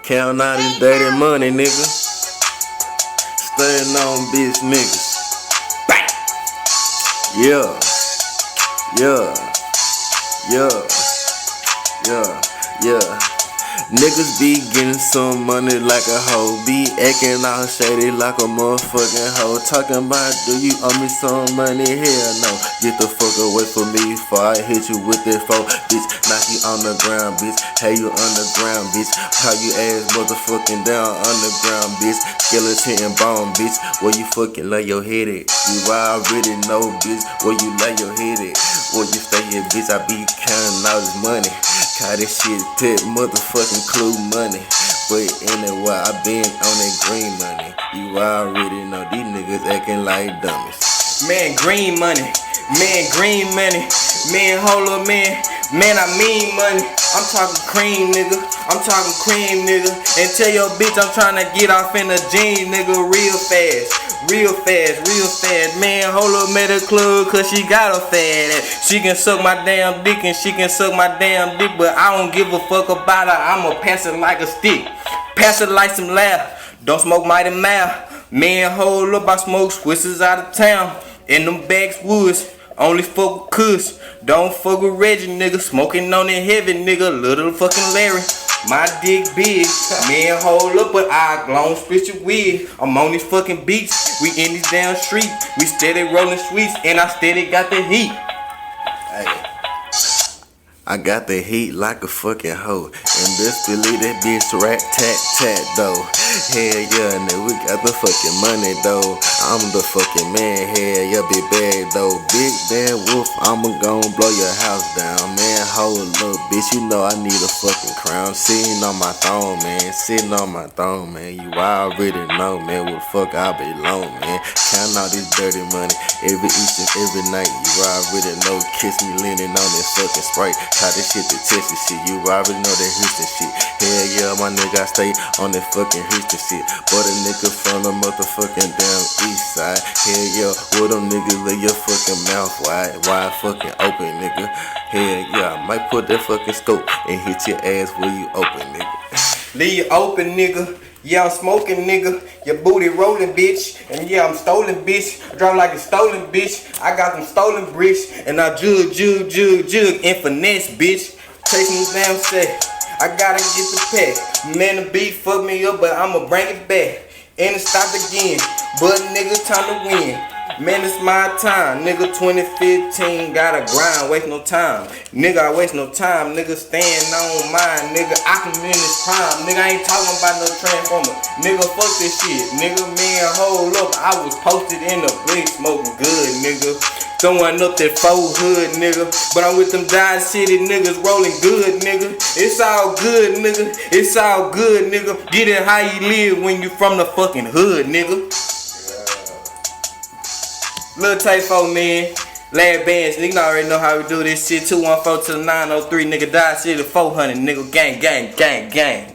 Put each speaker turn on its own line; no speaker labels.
Counting all this dirty money, nigga. Studying on bitch niggas. Bang! Yeah. Niggas be getting some money like a hoe. Be acting all shady like a motherfucking hoe. Talking about, do you owe me some money? Hell no. Get the fuck away from me before I hit you with that phone. Bitch, knock you on the ground, bitch. Hey, you on the ground, bitch. How you ass motherfucking down on the ground, bitch. Skeleton and bone, bitch. Where you fucking lay your head at? You already know, bitch. Where you lay your head at? Where you stay here, bitch. I be counting all this money. Call this shit pet motherfucking clue money. But anyway, I been on that green money. You already know these niggas acting like dummies.
Man, green money. Man, green money. Man, hold up, man. Man, I mean money. I'm talking cream, nigga. I'm talking cream, nigga. And tell your bitch I'm trying to get off in the jeans, nigga, real fast. Real fast, man, hold up at the club cause she got a fat ass. She can suck my damn dick and she can suck my damn dick, but I don't give a fuck about her, I'ma pass it like a stick. Pass it like some laugh, don't smoke mighty mouth. Man, hold up, I smoke Swisses out of town. In them bags woods, only fuck with Kush. Don't fuck with Reggie, nigga, smoking on that heavy, nigga, little fucking Larry. My dick big, man, hold up, but I gon' split your wig. I'm on these fucking beats, we in these damn streets. We steady rolling sweets, and I steady got the heat.
Hey, I got the heat like a fucking hoe. And best believe that bitch rat tat tat though. Hell yeah, nigga, we got the fucking money though. I'm the fucking man, hell yeah, big bag though. Big bad wolf, I'ma gon' blow your house down, man. Hold up, bitch, you know I need a fucking crown. Sitting on my throne, man, sitting on my throne, man. You already know, man, what the fuck I belong, man. Counting all this dirty money each and every night. You already know, kiss me leaning on that fucking Sprite. How this shit to test this shit, you already know that Houston shit. Hell yeah, my nigga, I stay on that fucking Houston shit. But a nigga from the motherfucking damn east side. Hell yeah, with them niggas, lay your fucking mouth wide fucking open, nigga. Hell yeah, I might put that fucking scope and hit your ass where you open, nigga.
Leave you open, nigga. Yeah, I'm smoking, nigga. Your booty rolling, bitch. And yeah, I'm stolen, bitch. I drive like a stolen, bitch. I got them stolen bricks. And I jug, and finesse, bitch. Taking this damn set. I gotta get the pack. Man, the beat fucked me up, but I'ma bring it back. And it stopped again. But nigga, time to win. Man, it's my time, nigga. 2015, gotta grind, waste no time. Nigga, I waste no time, nigga. Staying on mine, nigga. I can win this prime, nigga. I ain't talking about no transformer, nigga. Fuck this shit, nigga. Man, hold up, I was posted in the blick, smoking good, nigga. Throwing up that faux hood, nigga. But I'm with them Dodge City niggas rolling good, nigga. It's all good, nigga. It's all good, nigga. Get it how you live when you from the fucking hood, nigga. Lil Tay4, man. Lad Bands, nigga already know how we do this shit. 214 to the 903, nigga. Die City 400, nigga. Gang.